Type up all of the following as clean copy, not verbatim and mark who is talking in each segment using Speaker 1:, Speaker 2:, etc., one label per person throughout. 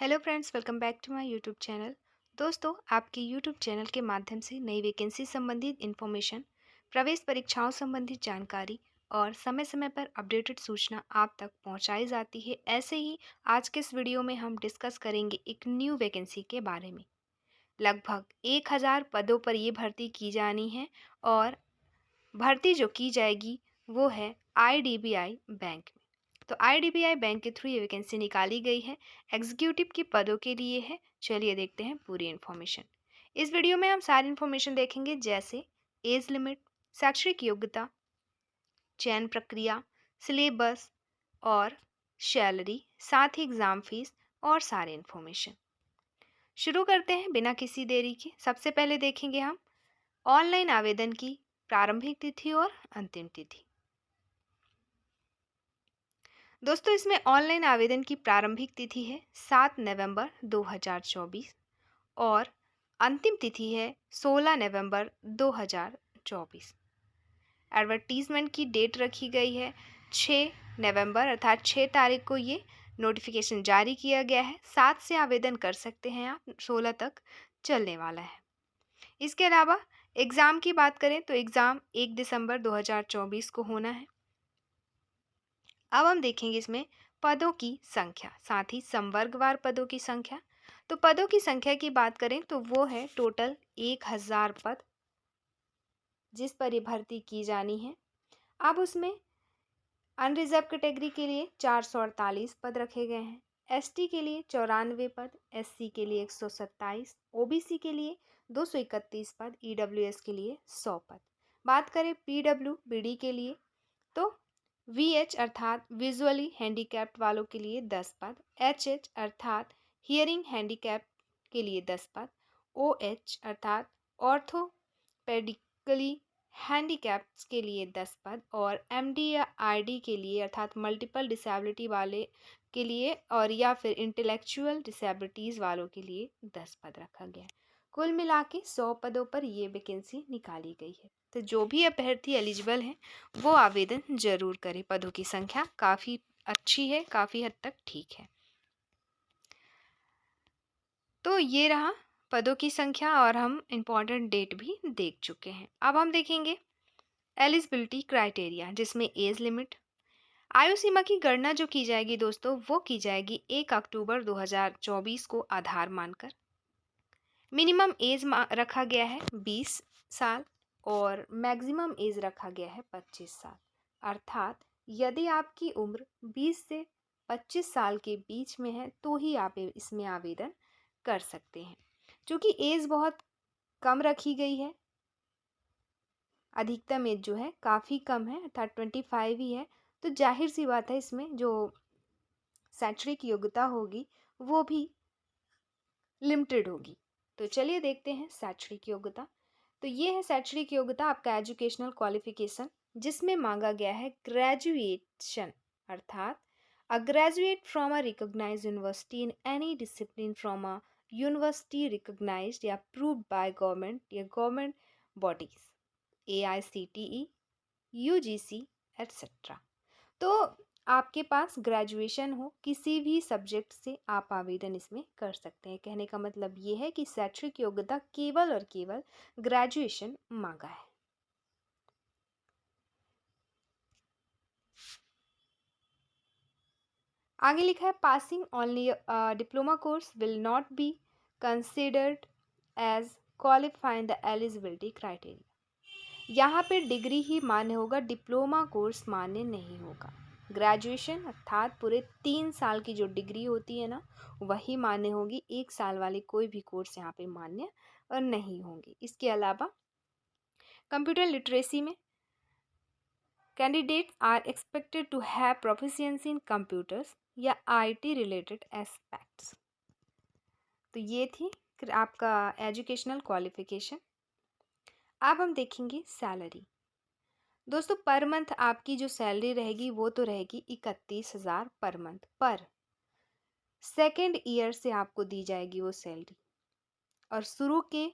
Speaker 1: Hello friends, welcome back to my YouTube channel. दोस्तों, आपके YouTube channel के माध्यम से नई वैकेंसी संबंधित इन्फॉर्मेशन, प्रवेश परीक्षाओं संबंधित जानकारी और समय समय पर अपडेटेड सूचना आप तक पहुंचाई जाती है। ऐसे ही आज के इस वीडियो में हम डिस्कस करेंगे एक न्यू वैकेंसी के बारे में। लगभग 1000 पदों पर ये भर्ती की जानी है और भर्ती जो की जाएगी वो है आईडीबीआई बैंक में। तो आईडीबीआई बैंक के थ्रू ये वैकेंसी निकाली गई है, एग्जीक्यूटिव के पदों के लिए है। चलिए देखते हैं पूरी इन्फॉर्मेशन। इस वीडियो में हम सारी इन्फॉर्मेशन देखेंगे, जैसे एज लिमिट, शैक्षणिक योग्यता, चयन प्रक्रिया, सिलेबस और सैलरी, साथ ही एग्जाम फीस और सारी इन्फॉर्मेशन। शुरू करते हैं बिना किसी देरी के। सबसे पहले देखेंगे हम ऑनलाइन आवेदन की प्रारंभिक तिथि और अंतिम तिथि। दोस्तों, इसमें ऑनलाइन आवेदन की प्रारंभिक तिथि है 7 नवंबर 2024 और अंतिम तिथि है 16 नवंबर 2024। एडवर्टीजमेंट की डेट रखी गई है 6 नवंबर, अर्थात 6 तारीख को ये नोटिफिकेशन जारी किया गया है। 7 से आवेदन कर सकते हैं आप, 16 तक चलने वाला है। इसके अलावा एग्ज़ाम की बात करें तो एग्ज़ाम 1 दिसंबर 2024 को होना है। अब हम देखेंगे इसमें पदों की संख्या, साथ ही संवर्गवार पदों की संख्या। तो पदों की संख्या की बात करें तो वो है टोटल 1000 पद जिस पर ये भर्ती की जानी है। अब उसमें अनरिजर्व कैटेगरी के लिए 448 पद रखे गए हैं, एसटी के लिए 94 पद, एससी के लिए 127, ओबीसी के लिए 231 पद, ईडब्ल्यूएस के लिए 100 पद। बात करें पीडब्ल्यूबीडी के लिए तो वीएच अर्थात विजुअली हैंडीकैप्ड वालों के लिए 10 पद, एचएच अर्थात हियरिंग हैंडीकैप के लिए 10 पद, ओएच अर्थात ऑर्थोपेडिकली हैंडीकैप्स के लिए 10 पद और एमडी या आरडी के लिए अर्थात मल्टीपल डिसेबिलिटी वाले के लिए और या फिर इंटेलेक्चुअल डिसेबिलिटीज़ वालों के लिए 10 पद रखा गया है। कुल मिला के 100 पदों पर ये वैकेंसी निकाली गई है। तो जो भी अभ्यर्थी एलिजिबल हैं वो आवेदन जरूर करें। पदों की संख्या काफ़ी अच्छी है, काफ़ी हद तक ठीक है। तो ये रहा पदों की संख्या और हम इम्पॉर्टेंट डेट भी देख चुके हैं। अब हम देखेंगे एलिजिबिलिटी क्राइटेरिया, जिसमें एज लिमिट, आयु सीमा की गणना जो की जाएगी दोस्तों वो की जाएगी 1 अक्टूबर 2024 को आधार मानकर। मिनिमम एज रखा गया है 20 साल और मैक्सिमम एज रखा गया है 25 साल। अर्थात यदि आपकी उम्र 20 से 25 साल के बीच में है तो ही आप इसमें आवेदन कर सकते हैं। क्योंकि एज बहुत कम रखी गई है, अधिकतम एज जो है काफ़ी कम है अर्थात 25 ही है, तो जाहिर सी बात है इसमें जो शैक्षणिक योग्यता होगी वो भी लिमिटेड होगी। तो चलिए देखते हैं शैक्षणिक योग्यता। तो ये है शैक्षणिक योग्यता, आपका एजुकेशनल क्वालिफिकेशन, जिसमें मांगा गया है ग्रेजुएशन अर्थात a graduate from a recognised university in any discipline from a university recognised या अप्रूव्ड बाय गवर्नमेंट या government bodies, AICTE, UGC etcetera. तो आपके पास ग्रेजुएशन हो किसी भी सब्जेक्ट से, आप आवेदन इसमें कर सकते हैं। कहने का मतलब ये है कि शैक्षणिक योग्यता केवल और केवल ग्रेजुएशन मांगा है। आगे लिखा है passing only diploma course will not be considered as qualifying the eligibility criteria. यहाँ पे डिग्री ही मान्य होगा, डिप्लोमा कोर्स मान्य नहीं होगा। ग्रेजुएशन अर्थात पूरे 3 साल की जो डिग्री होती है ना वही मान्य होगी। 1 साल वाले कोई भी कोर्स यहाँ पे मान्य और नहीं होंगे। इसके अलावा कंप्यूटर लिटरेसी में candidates are expected to have proficiency in computers या IT रिलेटेड एस्पेक्ट्स। तो ये थी आपका एजुकेशनल क्वालिफिकेशन। अब हम देखेंगे सैलरी। दोस्तों, पर मंथ आपकी जो सैलरी रहेगी वो तो रहेगी 31,000 पर मंथ, पर सेकेंड ईयर से आपको दी जाएगी वो सैलरी। और शुरू के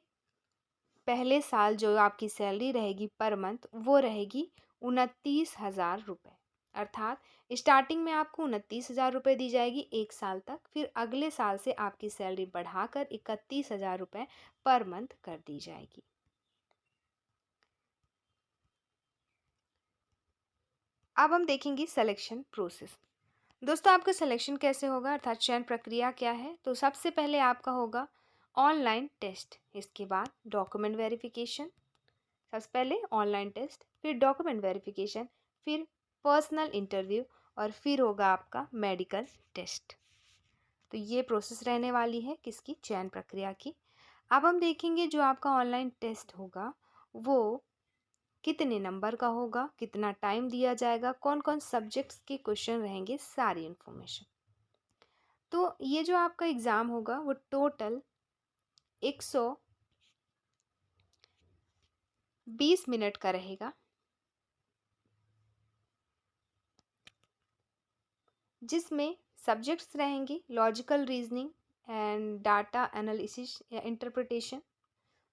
Speaker 1: पहले साल जो आपकी सैलरी रहेगी पर मंथ वो रहेगी 29,000 रुपये। अर्थात स्टार्टिंग में आपको 29,000 रुपये दी जाएगी 1 साल तक, फिर अगले साल से आपकी सैलरी बढ़ाकर 31,000 रुपये पर मंथ कर दी जाएगी। अब हम देखेंगे सिलेक्शन प्रोसेस। दोस्तों आपका सिलेक्शन कैसे होगा अर्थात चयन प्रक्रिया क्या है। तो सबसे पहले आपका होगा ऑनलाइन टेस्ट, इसके बाद डॉक्यूमेंट वेरिफिकेशन, सबसे पहले ऑनलाइन टेस्ट, फिर डॉक्यूमेंट वेरिफिकेशन, फिर पर्सनल इंटरव्यू और फिर होगा आपका मेडिकल टेस्ट। तो ये प्रोसेस रहने वाली है किसकी, चयन प्रक्रिया की। अब हम देखेंगे जो आपका ऑनलाइन टेस्ट होगा वो कितने नंबर का होगा, कितना टाइम दिया जाएगा, कौन कौन सब्जेक्ट्स के क्वेश्चन रहेंगे, सारी इन्फॉर्मेशन। तो ये जो आपका एग्ज़ाम होगा वो टोटल 120 मिनट का रहेगा, जिसमें सब्जेक्ट्स रहेंगे logical reasoning and data analysis या इंटरप्रिटेशन,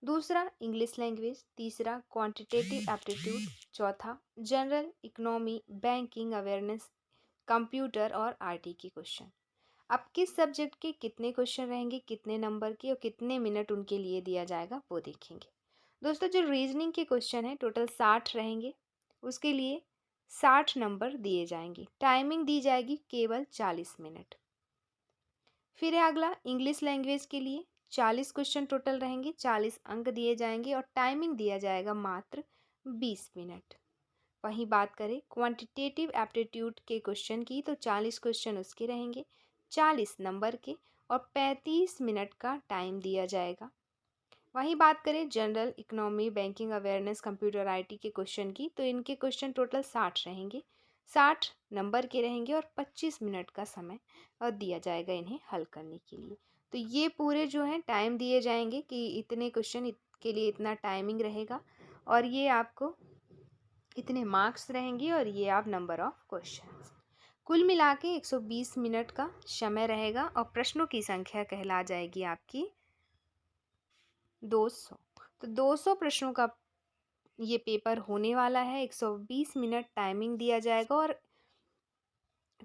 Speaker 1: दूसरा इंग्लिश लैंग्वेज, तीसरा क्वांटिटेटिव एप्टीट्यूड, चौथा general economy, banking awareness, computer और आईटी के क्वेश्चन। अब किस सब्जेक्ट के कितने क्वेश्चन रहेंगे, कितने नंबर के और कितने मिनट उनके लिए दिया जाएगा वो देखेंगे। दोस्तों जो रीजनिंग के क्वेश्चन हैं टोटल 60 रहेंगे, उसके लिए 60 नंबर दिए जाएंगे, टाइमिंग दी जाएगी केवल 40 मिनट। फिर है अगला इंग्लिश लैंग्वेज के लिए 40 क्वेश्चन टोटल रहेंगे, 40 अंक दिए जाएंगे और टाइमिंग दिया जाएगा मात्र 20 मिनट। वहीं बात करें क्वांटिटेटिव एप्टीट्यूड के क्वेश्चन की तो 40 क्वेश्चन उसके रहेंगे, 40 नंबर के और 35 मिनट का टाइम दिया जाएगा। वहीं बात करें general economy, banking awareness, computer IT के क्वेश्चन की तो इनके क्वेश्चन टोटल 60 रहेंगे, 60 नंबर के रहेंगे और 25 मिनट का समय दिया जाएगा इन्हें हल करने के लिए। तो ये पूरे जो हैं टाइम दिए जाएंगे कि इतने क्वेश्चन के लिए इतना टाइमिंग रहेगा और ये आपको इतने मार्क्स रहेंगे और ये आप नंबर ऑफ क्वेश्चंस। कुल मिला के 120 मिनट का समय रहेगा और प्रश्नों की संख्या कहला जाएगी आपकी 200। तो 200 प्रश्नों का ये पेपर होने वाला है, 120 मिनट टाइमिंग दिया जाएगा। और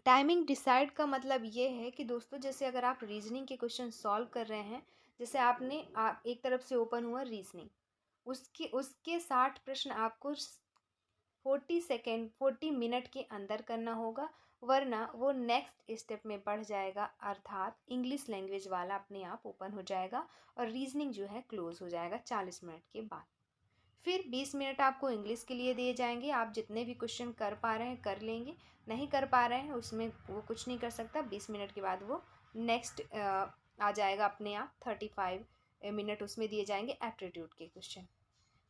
Speaker 1: टाइमिंग डिसाइड का मतलब ये है कि दोस्तों जैसे अगर आप रीजनिंग के क्वेश्चन सॉल्व कर रहे हैं, जैसे आपने एक तरफ से ओपन हुआ रीजनिंग, उसके उसके 60 प्रश्न आपको 40 मिनट के अंदर करना होगा, वरना वो नेक्स्ट स्टेप में बढ़ जाएगा अर्थात इंग्लिश लैंग्वेज वाला अपने आप ओपन हो जाएगा और रीजनिंग जो है क्लोज हो जाएगा 40 मिनट के बाद। फिर 20 मिनट आपको इंग्लिश के लिए दिए जाएंगे, आप जितने भी क्वेश्चन कर पा रहे हैं कर लेंगे, नहीं कर पा रहे हैं उसमें वो कुछ नहीं कर सकता। 20 मिनट के बाद वो नेक्स्ट आ जाएगा अपने आप। 35 मिनट उसमें दिए जाएंगे एप्टीट्यूड के क्वेश्चन।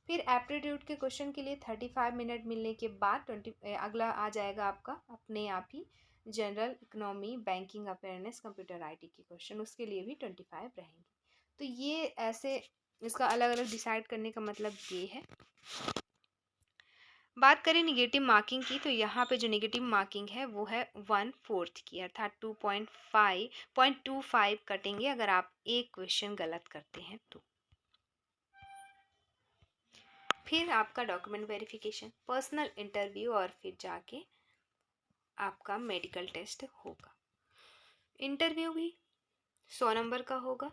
Speaker 1: फिर एप्टीट्यूड के क्वेश्चन के लिए 35 मिनट मिलने के बाद अगला आ जाएगा आपका अपने आप ही general economy, banking awareness, computer IT के क्वेश्चन, उसके लिए भी 25 रहेंगे। तो ये ऐसे इसका अलग अलग डिसाइड करने का मतलब ये है। बात करें निगेटिव मार्किंग की तो यहाँ पे जो निगेटिव मार्किंग है वो है 1/4 की, अर्थात 2.25 कटेंगे अगर आप एक क्वेश्चन गलत करते हैं तो। फिर आपका डॉक्यूमेंट वेरिफिकेशन, पर्सनल इंटरव्यू और फिर जाके आपका मेडिकल टेस्ट होगा। इंटरव्यू भी 100 नंबर का होगा।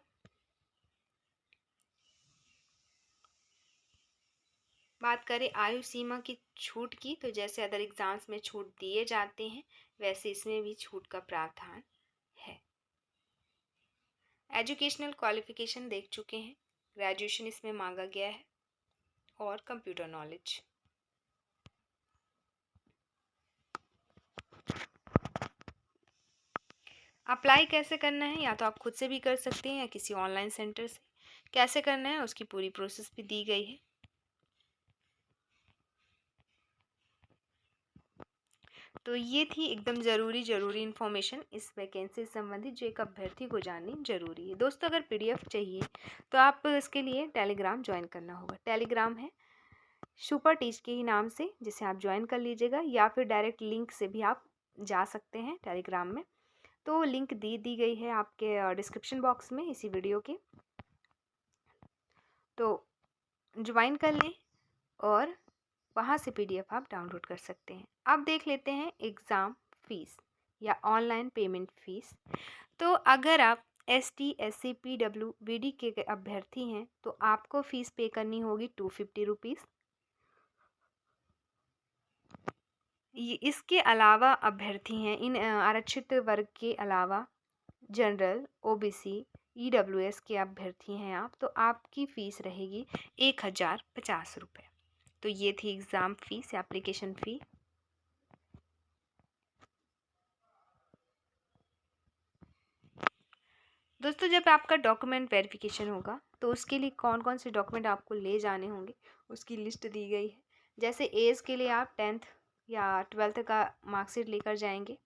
Speaker 1: बात करें आयु सीमा की छूट की तो जैसे अदर एग्जाम्स में छूट दिए जाते हैं वैसे इसमें भी छूट का प्रावधान है। एजुकेशनल क्वालिफिकेशन देख चुके हैं, ग्रेजुएशन इसमें मांगा गया है और कंप्यूटर नॉलेज। अप्लाई कैसे करना है, या तो आप खुद से भी कर सकते हैं या किसी ऑनलाइन सेंटर से। कैसे करना है उसकी पूरी प्रोसेस भी दी गई है। तो ये थी एकदम ज़रूरी इन्फॉर्मेशन इस वैकेंसी से संबंधित जो एक अभ्यर्थी को जाननी जरूरी है। दोस्तों अगर पीडीएफ चाहिए तो आप इसके लिए टेलीग्राम ज्वाइन करना होगा। टेलीग्राम है सुपर टीच के ही नाम से, जिसे आप ज्वाइन कर लीजिएगा या फिर डायरेक्ट लिंक से भी आप जा सकते हैं टेलीग्राम में। तो लिंक दी गई है आपके डिस्क्रिप्शन बॉक्स में इसी वीडियो के, तो ज्वाइन कर लें और वहाँ से PDF आप डाउनलोड कर सकते हैं। अब देख लेते हैं एग्ज़ाम फ़ीस या ऑनलाइन पेमेंट फ़ीस। तो अगर आप ST, SC, PW, BD के अभ्यर्थी हैं तो आपको फ़ीस पे करनी होगी 250 रुपीज़। इसके अलावा अभ्यर्थी हैं इन आरक्षित वर्ग के अलावा जनरल, OBC, EWS के अभ्यर्थी हैं आप, तो आपकी फ़ीस रहेगी 1050 रुपये। तो ये थी एग्ज़ाम फ़ीस या एप्लीकेशन फ़ी। दोस्तों, जब आपका डॉक्यूमेंट वेरिफिकेशन होगा तो उसके लिए कौन कौन से डॉक्यूमेंट आपको ले जाने होंगे उसकी लिस्ट दी गई है। जैसे एज के लिए आप 10th या 12th का मार्कशीट लेकर जाएंगे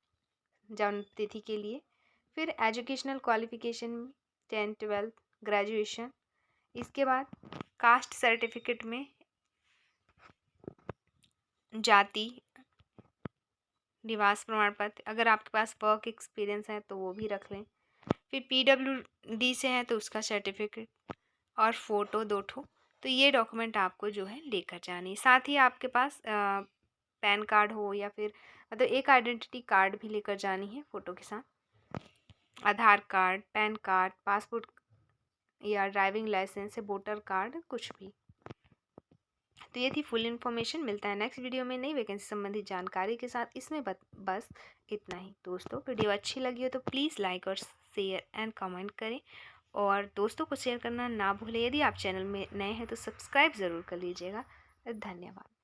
Speaker 1: जन्म तिथि के लिए। फिर एजुकेशनल क्वालिफिकेशन में 10, 12 ग्रेजुएशन। इसके बाद कास्ट सर्टिफिकेट में जाति, निवास प्रमाण पत्र, अगर आपके पास वर्क एक्सपीरियंस है तो वो भी रख लें। फिर PWD से है तो उसका सर्टिफिकेट और फ़ोटो 2 ठो। तो ये डॉक्यूमेंट आपको जो है लेकर जानी है। साथ ही आपके पास पैन कार्ड हो या फिर मतलब एक आइडेंटिटी कार्ड भी लेकर जानी है फ़ोटो के साथ। आधार कार्ड, पैन कार्ड, पासपोर्ट या ड्राइविंग लाइसेंस या वोटर कार्ड कुछ भी। तो ये थी फुल इन्फॉर्मेशन। मिलता है नेक्स्ट वीडियो में नई वैकेंसी संबंधित जानकारी के साथ। इसमें बस इतना ही। दोस्तों, वीडियो अच्छी लगी हो तो प्लीज़ लाइक और शेयर एंड कमेंट करें और दोस्तों को शेयर करना ना भूलें। यदि आप चैनल में नए हैं तो सब्सक्राइब ज़रूर कर लीजिएगा। धन्यवाद।